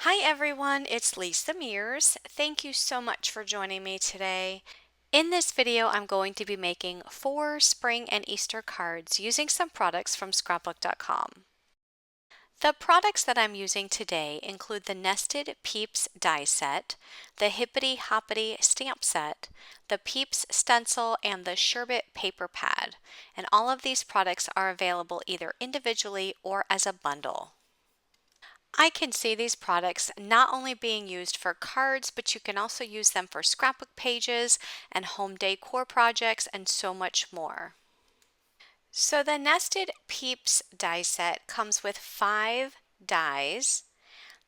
Hi everyone, it's Lisa Mears. Thank you so much for joining me today. In this video, I'm going to be making 4 spring and Easter cards using some products from scrapbook.com. The products that I'm using today include the Nested Peeps die set, the Hippity Hoppity Stamp Set, the Peeps stencil, and the Sherbet paper pad. And all of these products are available either individually or as a bundle. I can see these products not only being used for cards, but you can also use them for scrapbook pages and home decor projects and so much more. So the Nested Peeps die set comes with 5 dies.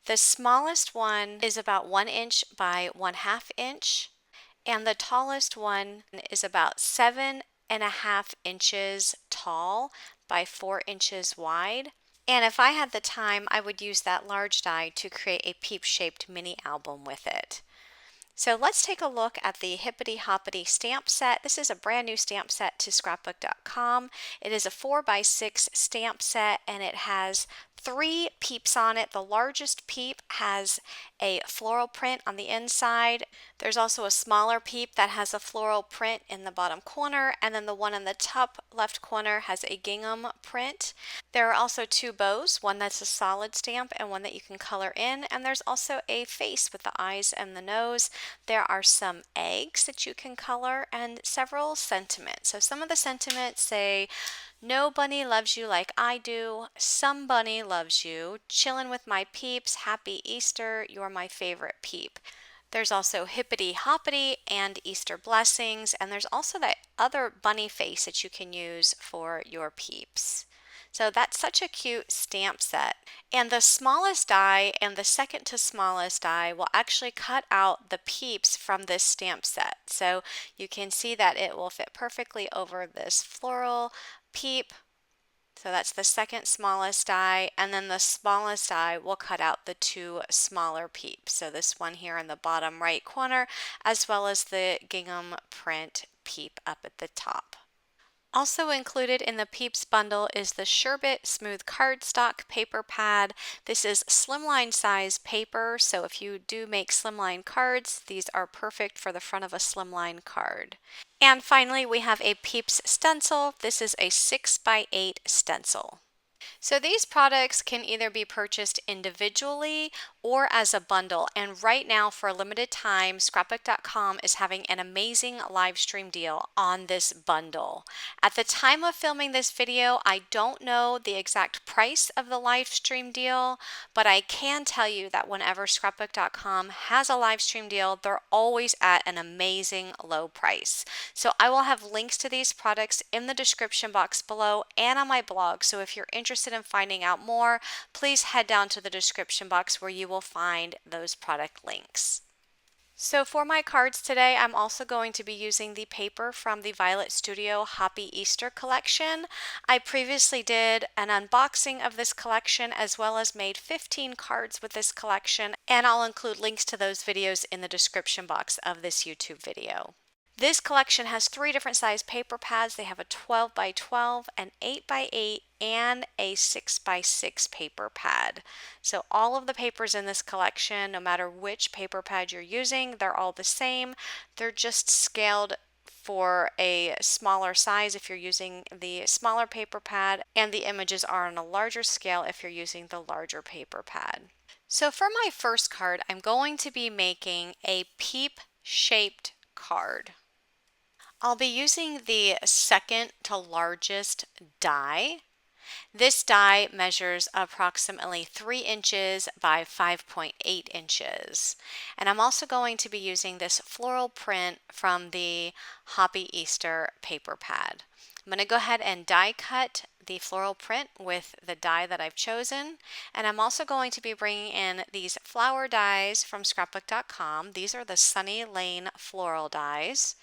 The smallest one is about 1 inch by 1/2 inch, and the tallest one is about 7.5 inches tall by 4 inches wide. And if I had the time, I would use that large die to create a peep-shaped mini album with it. So let's take a look at the Hippity Hoppity Stamp Set. This is a brand new stamp set to scrapbook.com. It is a 4x6 stamp set and it has 3 peeps on it. The largest peep has a floral print on the inside. There's also a smaller peep that has a floral print in the bottom corner, and then the one in the top left corner has a gingham print. There are also 2 bows, one that's a solid stamp and one that you can color in, and there's also a face with the eyes and the nose. There are some eggs that you can color and several sentiments. So some of the sentiments say, "No bunny loves you like I do," "Some bunny loves you," "Chillin' with my peeps," "Happy Easter," "You're my favorite peep." There's also Hippity Hoppity and Easter Blessings, and there's also that other bunny face that you can use for your peeps. So that's such a cute stamp set. And the smallest die and the second to smallest die will actually cut out the peeps from this stamp set. So you can see that it will fit perfectly over this floral peep. So that's the second smallest die, and then the smallest die will cut out the 2 smaller peeps. So this one here in the bottom right corner, as well as the gingham print peep up at the top. Also included in the Peeps bundle is the Sherbet Smooth Cardstock paper pad. This is slimline size paper, so if you do make slimline cards, these are perfect for the front of a slimline card. And finally, we have a Peeps stencil. This is a 6x8 stencil. So these products can either be purchased individually or as a bundle. And right now, for a limited time, scrapbook.com is having an amazing live stream deal on this bundle. At the time of filming this video, I don't know the exact price of the live stream deal, but I can tell you that whenever scrapbook.com has a live stream deal, they're always at an amazing low price. So I will have links to these products in the description box below and on my blog. So if you're interested in finding out more, please head down to the description box where you will find those product links. So for my cards today, I'm also going to be using the paper from the Violet Studio HOPPY Easter collection. I previously did an unboxing of this collection as well as made 15 cards with this collection, and I'll include links to those videos in the description box of this YouTube video. This collection has 3 different size paper pads. They have a 12x12, an 8x8, and a 6x6 paper pad. So all of the papers in this collection, no matter which paper pad you're using, they're all the same. They're just scaled for a smaller size if you're using the smaller paper pad, and the images are on a larger scale if you're using the larger paper pad. So for my first card, I'm going to be making a peep-shaped card. I'll be using the second to largest die. This die measures approximately 3 inches by 5.8 inches. And I'm also going to be using this floral print from the HOPPY Easter paper pad. I'm going to go ahead and die cut the floral print with the die that I've chosen. And I'm also going to be bringing in these flower dies from scrapbook.com. These are the Sunny Lane floral dies.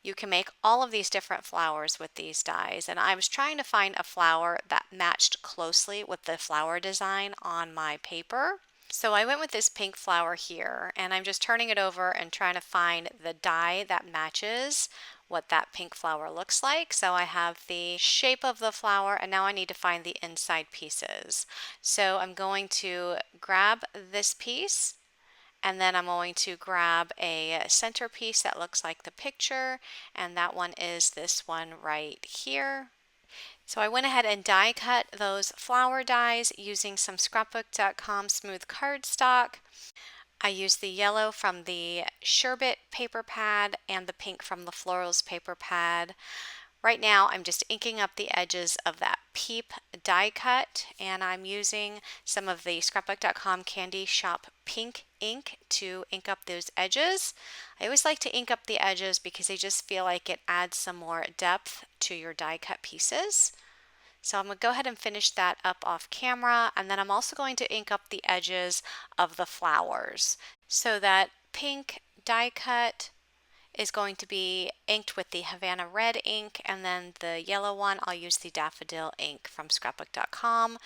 You can make all of these different flowers with these dies, and I was trying to find a flower that matched closely with the flower design on my paper. So I went with this pink flower here, and I'm just turning it over and trying to find the die that matches what that pink flower looks like. So I have the shape of the flower, and now I need to find the inside pieces. So I'm going to grab this piece, and then I'm going to grab a centerpiece that looks like the picture, and that one is this one right here. So I went ahead and die cut those flower dies using some scrapbook.com smooth cardstock. I used the yellow from the sherbet paper pad and the pink from the florals paper pad. Right now I'm just inking up the edges of that Peep die cut, and I'm using some of the scrapbook.com Candy Shop pink ink to ink up those edges. I always like to ink up the edges because I just feel like it adds some more depth to your die cut pieces. So I'm going to go ahead and finish that up off camera, and then I'm also going to ink up the edges of the flowers. So that pink die cut is going to be inked with the Havana red ink, and then the yellow one I'll use the Daffodil ink from scrapbook.com.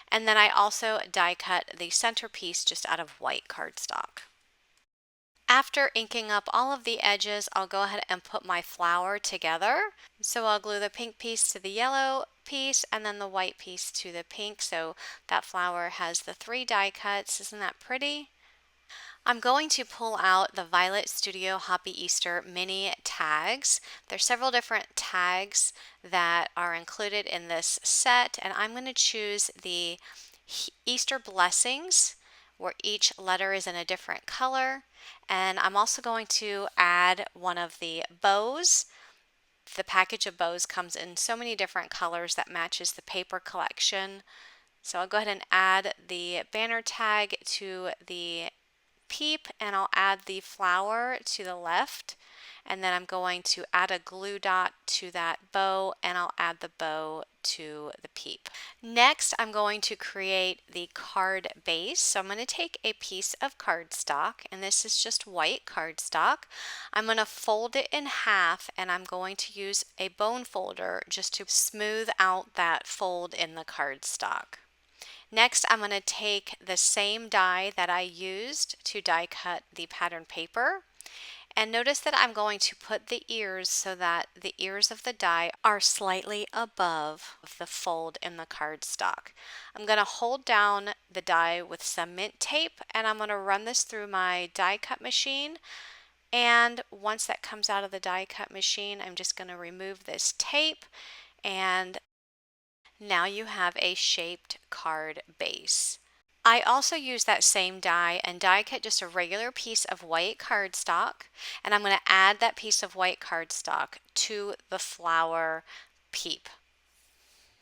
And then I also die cut the centerpiece just out of white cardstock. After inking up all of the edges, I'll go ahead and put my flower together. So I'll glue the pink piece to the yellow piece and then the white piece to the pink. So that flower has the 3 die cuts. Isn't that pretty? I'm going to pull out the Violet Studio Hoppy Easter mini tags. There's several different tags that are included in this set, and I'm going to choose the Easter Blessings, where each letter is in a different color. And I'm also going to add one of the bows. The package of bows comes in so many different colors that matches the paper collection. So I'll go ahead and add the banner tag to the Peep, and I'll add the flower to the left, and then I'm going to add a glue dot to that bow, and I'll add the bow to the Peep. Next, I'm going to create the card base. So I'm going to take a piece of cardstock, and this is just white cardstock. I'm going to fold it in half, and I'm going to use a bone folder just to smooth out that fold in the cardstock. Next, I'm going to take the same die that I used to die cut the pattern paper, and notice that I'm going to put the ears so that the ears of the die are slightly above the fold in the cardstock. I'm going to hold down the die with some mint tape, and I'm going to run this through my die cut machine. And once that comes out of the die cut machine, I'm just going to remove this tape, and now you have a shaped card base. I also use that same die and die cut just a regular piece of white cardstock, and I'm going to add that piece of white cardstock to the flower Peep.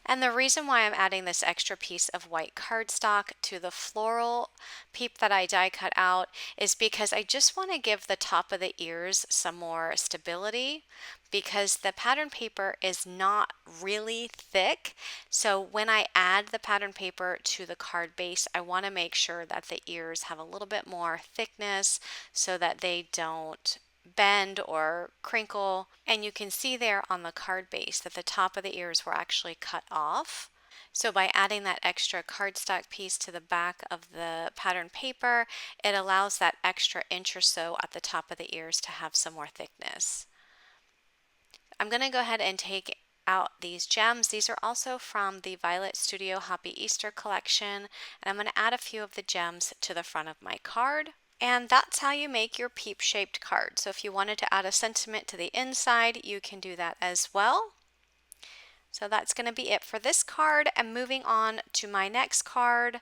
And the reason why I'm adding this extra piece of white cardstock to the floral Peep that I die cut out is because I just want to give the top of the ears some more stability, because the pattern paper is not really thick. So when I add the pattern paper to the card base, I want to make sure that the ears have a little bit more thickness so that they don't bend or crinkle. And you can see there on the card base that the top of the ears were actually cut off. So by adding that extra cardstock piece to the back of the pattern paper, it allows that extra inch or so at the top of the ears to have some more thickness. I'm going to go ahead and take out these gems. These are also from the Violet Studio Hoppy Easter collection, and I'm going to add a few of the gems to the front of my card. And that's how you make your Peep shaped card. So if you wanted to add a sentiment to the inside, you can do that as well. So that's going to be it for this card. And moving on to my next card,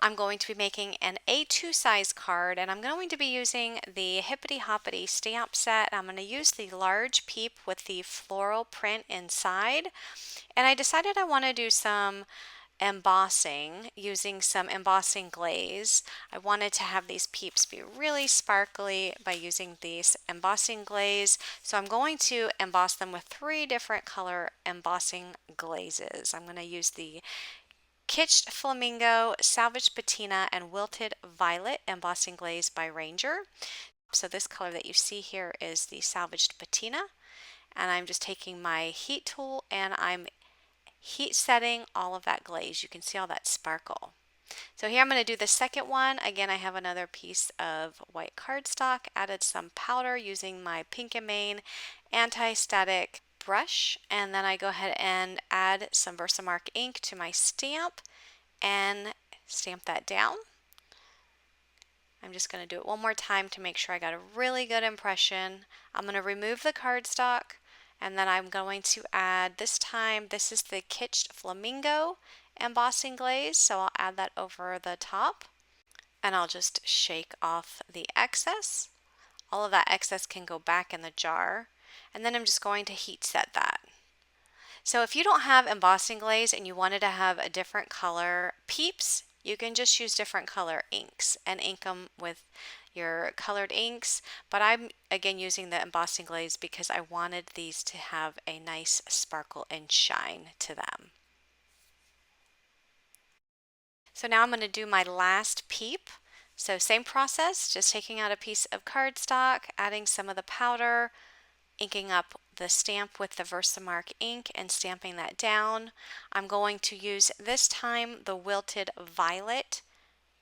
I'm going to be making an A2 size card, and I'm going to be using the Hippity Hoppity Stamp Set. I'm going to use the large Peep with the floral print inside, and I decided I want to do some embossing using some embossing glaze. I wanted to have these Peeps be really sparkly by using these embossing glaze, so I'm going to emboss them with 3 different color embossing glazes. I'm going to use the Kitsched Flamingo, Salvaged Patina, and Wilted Violet embossing glaze by Ranger. So this color that you see here is the Salvaged Patina, and I'm just taking my heat tool and I'm heat setting all of that glaze. You can see all that sparkle. So here I'm going to do the second one. Again, I have another piece of white cardstock, added some powder using my Pink and Main, anti-static brush, and then I go ahead and add some Versamark ink to my stamp and stamp that down. I'm just going to do it one more time to make sure I got a really good impression. I'm going to remove the cardstock, and then I'm going to add, this time, this is the Kitsched Flamingo embossing glaze, so I'll add that over the top, and I'll just shake off the excess. All of that excess can go back in the jar, and then I'm just going to heat set that. So if you don't have embossing glaze and you wanted to have a different color Peeps, you can just use different color inks and ink them with your colored inks. But I'm again using the embossing glaze because I wanted these to have a nice sparkle and shine to them. So now I'm going to do my last Peep. So same process, just taking out a piece of cardstock, adding some of the powder, inking up the stamp with the Versamark ink and stamping that down. I'm going to use this time the Wilted Violet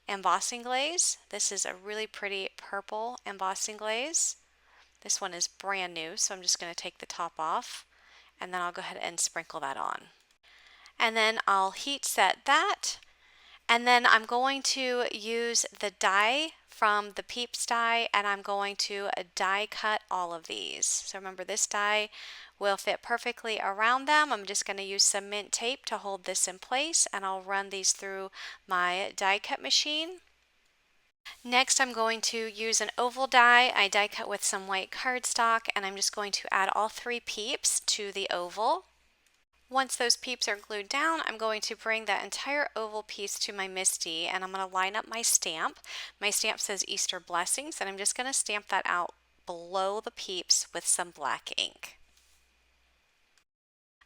embossing glaze. This is a really pretty purple embossing glaze. This one is brand new, so I'm just going to take the top off and then I'll go ahead and sprinkle that on. And then I'll heat set that. And then I'm going to use the die from the Peeps die, and I'm going to die cut all of these. So remember, this die will fit perfectly around them. I'm just going to use some mint tape to hold this in place, and I'll run these through my die cut machine. Next, I'm going to use an oval die. I die cut with some white cardstock, and I'm just going to add all 3 Peeps to the oval. Once those Peeps are glued down, I'm going to bring that entire oval piece to my MISTI, and I'm going to line up my stamp. My stamp says Easter Blessings, and I'm just going to stamp that out below the Peeps with some black ink.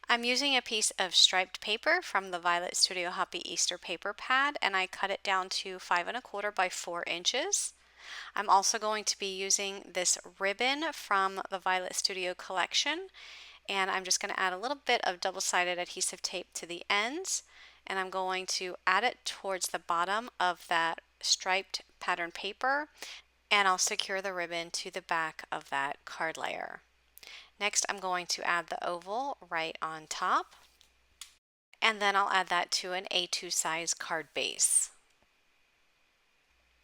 I'm using a piece of striped paper from the Violet Studio Hoppy Easter paper pad, and I cut it down to 5 1/4 by 4 inches. I'm also going to be using this ribbon from the Violet Studio collection, and I'm just going to add a little bit of double-sided adhesive tape to the ends, and I'm going to add it towards the bottom of that striped pattern paper, and I'll secure the ribbon to the back of that card layer. Next, I'm going to add the oval right on top, and then I'll add that to an A2 size card base.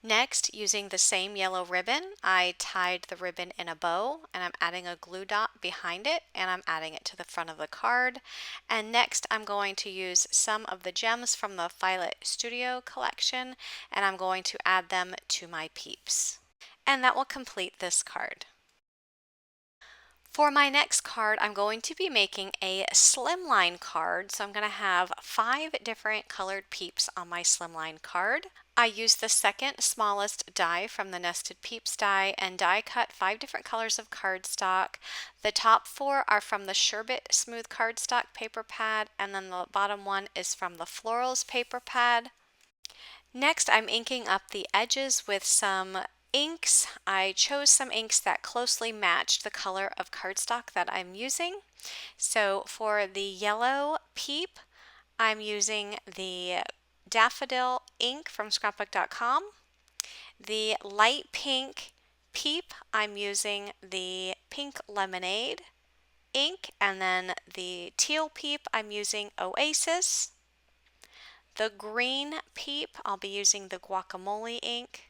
Next, using the same yellow ribbon, I tied the ribbon in a bow, and I'm adding a glue dot behind it, and I'm adding it to the front of the card. And next, I'm going to use some of the gems from the Violet Studio collection, and I'm going to add them to my Peeps. And that will complete this card. For my next card, I'm going to be making a slimline card. So I'm going to have 5 different colored Peeps on my slimline card. I used the second smallest die from the Nested Peeps die and die cut 5 different colors of cardstock. The top 4 are from the Sherbet Smooth Cardstock paper pad, and then the bottom one is from the Florals paper pad. Next, I'm inking up the edges with some inks. I chose some inks that closely matched the color of cardstock that I'm using. So for the yellow Peep, I'm using the Daffodil ink from scrapbook.com. The light pink Peep, I'm using the Pink Lemonade ink, and then the teal Peep, I'm using Oasis. The green Peep, I'll be using the Guacamole ink,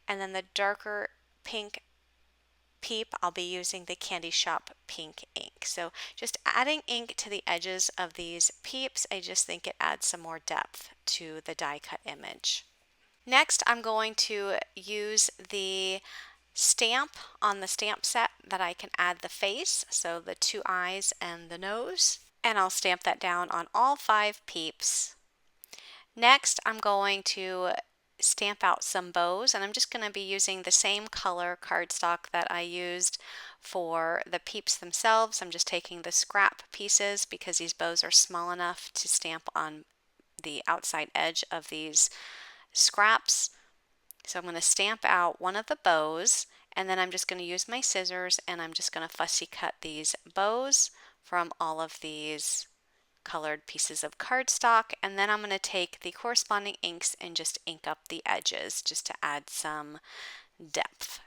and then the darker pink Peep, I'll be using the Candy Shop pink ink. So just adding ink to the edges of these Peeps, I just think it adds some more depth to the die cut image. Next, I'm going to use the stamp on the stamp set that I can add the face, so the 2 eyes and the nose, and I'll stamp that down on all 5 Peeps. Next, I'm going to stamp out some bows, and I'm just going to be using the same color cardstock that I used for the Peeps themselves. I'm just taking the scrap pieces because these bows are small enough to stamp on the outside edge of these scraps. So I'm going to stamp out one of the bows, and then I'm just going to use my scissors and I'm just going to fussy cut these bows from all of these colored pieces of cardstock, and then I'm going to take the corresponding inks and just ink up the edges just to add some depth.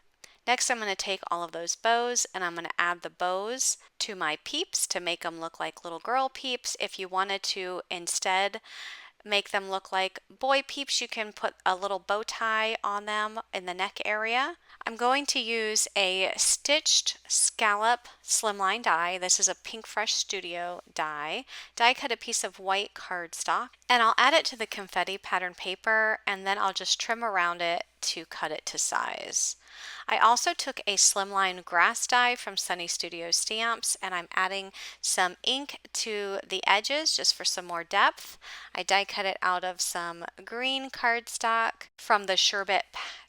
Next, I'm going to take all of those bows and I'm going to add the bows to my peeps to make them look like little girl peeps. If you wanted to instead make them look like boy peeps, you can put a little bow tie on them in the neck area. I'm going to use a stitched scallop slimline die. This is a Pink Fresh Studio die. Die cut a piece of white cardstock and I'll add it to the confetti pattern paper and then I'll just trim around it to cut it to size. I also took a slimline grass die from Sunny Studio Stamps and I'm adding some ink to the edges just for some more depth. I die cut it out of some green cardstock from the sherbet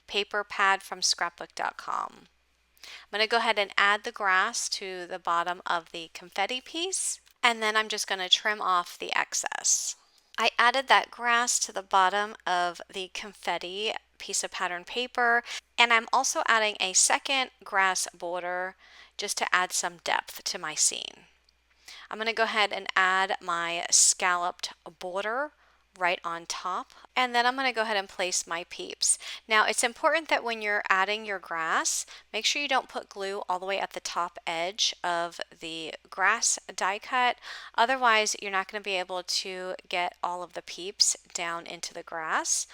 paper pad from scrapbook.com. I'm going to go ahead and add the grass to the bottom of the confetti piece and then I'm just going to trim off the excess. I added that grass to the bottom of the confetti piece of pattern paper and I'm also adding a second grass border just to add some depth to my scene. I'm going to go ahead and add my scalloped border right on top and then I'm going to go ahead and place my peeps. Now it's important that when you're adding your grass, make sure you don't put glue all the way at the top edge of the grass die cut, otherwise you're not going to be able to get all of the peeps down into the grass.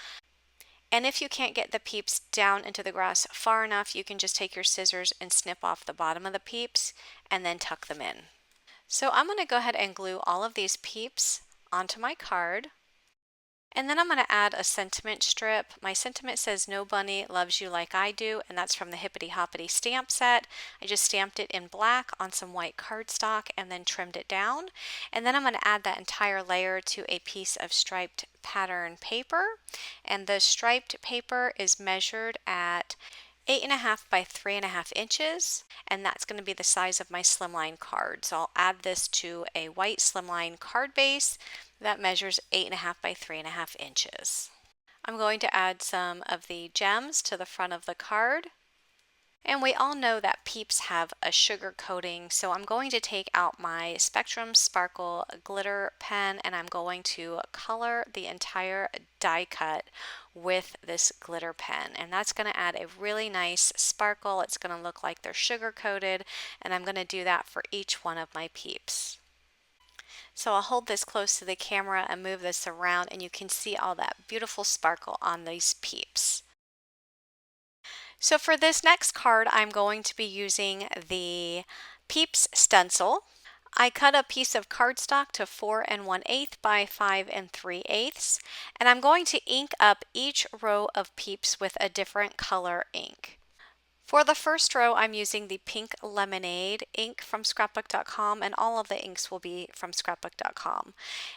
And if you can't get the peeps down into the grass far enough, you can just take your scissors and snip off the bottom of the peeps and then tuck them in. So I'm going to go ahead and glue all of these peeps onto my card. And then I'm going to add a sentiment strip. My sentiment says, "No bunny loves you like I do," and that's from the Hippity Hoppity Stamp Set. I just stamped it in black on some white cardstock and then trimmed it down. And then I'm going to add that entire layer to a piece of striped pattern paper. And the striped paper is measured at 8.5 by 3.5 inches, and that's going to be the size of my slimline card. So I'll add this to a white slimline card base that measures 8.5 by 3.5 inches. I'm going to add some of the gems to the front of the card. And we all know that Peeps have a sugar coating, so I'm going to take out my Spectrum Sparkle glitter pen and I'm going to color the entire die cut with this glitter pen. And that's going to add a really nice sparkle. It's going to look like they're sugar coated, and I'm going to do that for each one of my Peeps. So I'll hold this close to the camera and move this around and you can see all that beautiful sparkle on these Peeps. So for this next card, I'm going to be using the Peeps stencil. I cut a piece of cardstock to 4 1/8 by 5 3/8, and I'm going to ink up each row of Peeps with a different color ink. For the first row, I'm using the Pink Lemonade ink from scrapbook.com, and all of the inks will be from scrapbook.com.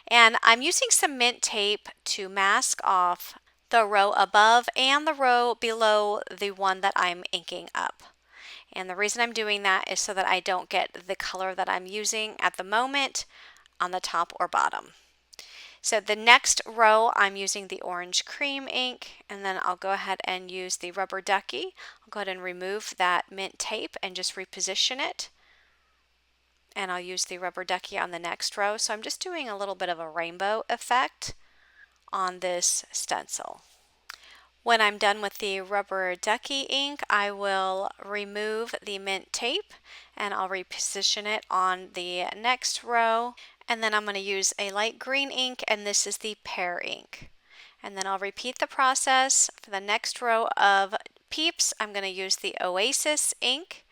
And I'm using some mint tape to mask off the row above and the row below the one that I'm inking up. And the reason I'm doing that is so that I don't get the color that I'm using at the moment on the top or bottom. So the next row I'm using the orange cream ink, and then I'll go ahead and use the rubber ducky. I'll go ahead and remove that mint tape and just reposition it. And I'll use the rubber ducky on the next row. So I'm just doing a little bit of a rainbow effect on this stencil. When I'm done with the rubber ducky ink, I will remove the mint tape and I'll reposition it on the next row. And then I'm going to use a light green ink, and this is the Pear ink. And then I'll repeat the process for the next row of Peeps. I'm going to use the Oasis ink,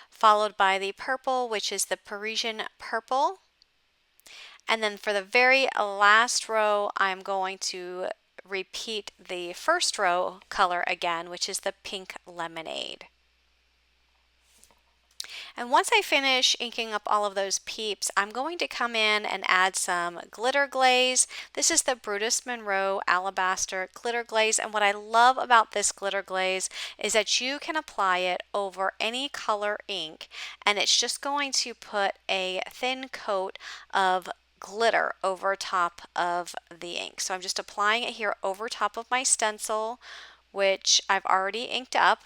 followed by the purple, which is the Parisian purple. And then for the very last row, I'm going to repeat the first row color again, which is the Pink Lemonade. And once I finish inking up all of those Peeps, I'm going to come in and add some glitter glaze. This is the Brutus Monroe Alabaster Glitter Glaze, and what I love about this glitter glaze is that you can apply it over any color ink, and it's just going to put a thin coat of glitter over top of the ink. So I'm just applying it here over top of my stencil, which I've already inked up.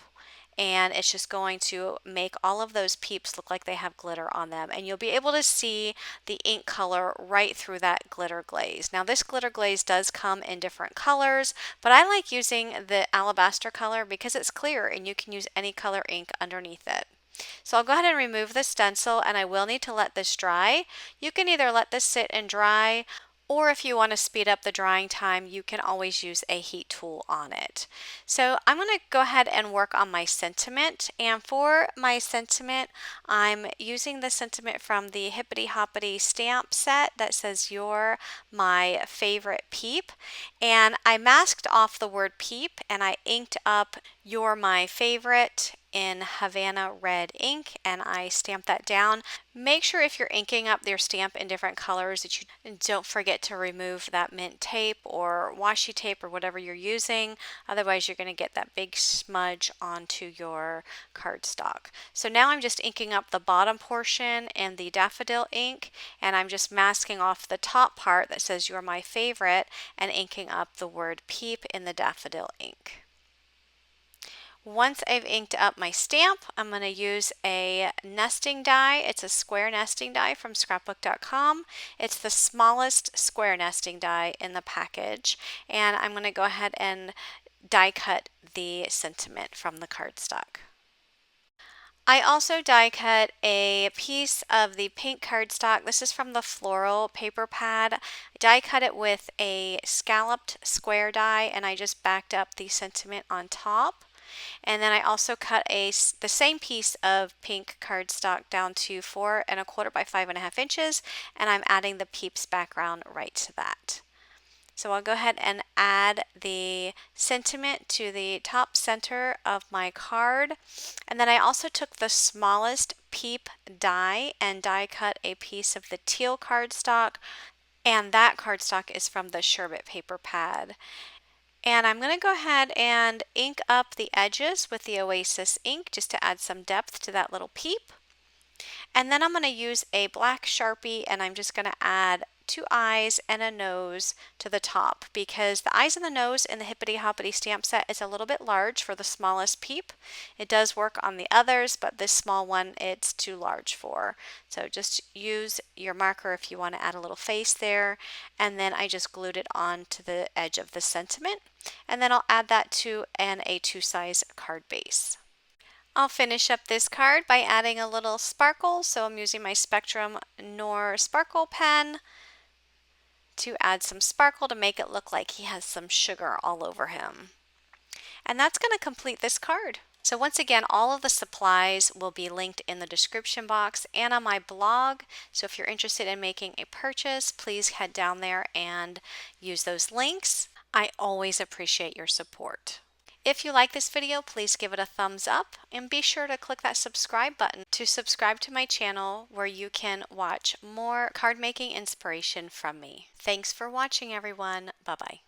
and it's just going to make all of those peeps look like they have glitter on them, and you'll be able to see the ink color right through that glitter glaze. Now this glitter glaze does come in different colors, but I like using the alabaster color because it's clear and you can use any color ink underneath it. So I'll go ahead and remove the stencil, and I will need to let this dry. You can either let this sit and dry, or if you want to speed up the drying time, you can always use a heat tool on it. So I'm going to go ahead and work on my sentiment. And for my sentiment, I'm using the sentiment from the Hippity Hoppity Stamp Set that says "You're my favorite Peep." And I masked off the word Peep and I inked up "You're my favorite" in Havana red ink, and I stamped that down. Make sure if you're inking up your stamp in different colors that you don't forget to remove that mint tape or washi tape or whatever you're using. Otherwise, you're going to get that big smudge onto your cardstock. So now I'm just inking up the bottom portion in the Daffodil ink, and I'm just masking off the top part that says "You're my favorite" and inking up the word Peep in the Daffodil ink. Once I've inked up my stamp, I'm going to use a nesting die. It's a square nesting die from scrapbook.com. It's the smallest square nesting die in the package, and I'm going to go ahead and die cut the sentiment from the cardstock. I also die cut a piece of the pink cardstock. This is from the floral paper pad. I die cut it with a scalloped square die, and I just backed up the sentiment on top. And then I also cut the same piece of pink cardstock down to 4 1/4 by 5 1/2 inches, and I'm adding the Peeps background right to that. So I'll go ahead and add the sentiment to the top center of my card. And then I also took the smallest Peep die and die cut a piece of the teal cardstock, and that cardstock is from the sherbet paper pad. And I'm going to go ahead and ink up the edges with the Oasis ink just to add some depth to that little peep. And then I'm going to use a black Sharpie, and I'm just going to add 2 eyes and a nose to the top, because the eyes and the nose in the Hippity Hoppity Stamp Set is a little bit large for the smallest peep. It does work on the others, but this small one it's too large for. So just use your marker if you want to add a little face there. And then I just glued it on to the edge of the sentiment. And then I'll add that to an A2 size card base. I'll finish up this card by adding a little sparkle. So I'm using my Spectrum Noir sparkle pen to add some sparkle to make it look like he has some sugar all over him. And that's going to complete this card. So once again, all of the supplies will be linked in the description box and on my blog. So if you're interested in making a purchase, please head down there and use those links. I always appreciate your support. If you like this video, please give it a thumbs up and be sure to click that subscribe button to subscribe to my channel, where you can watch more card making inspiration from me. Thanks for watching, everyone. Bye-bye.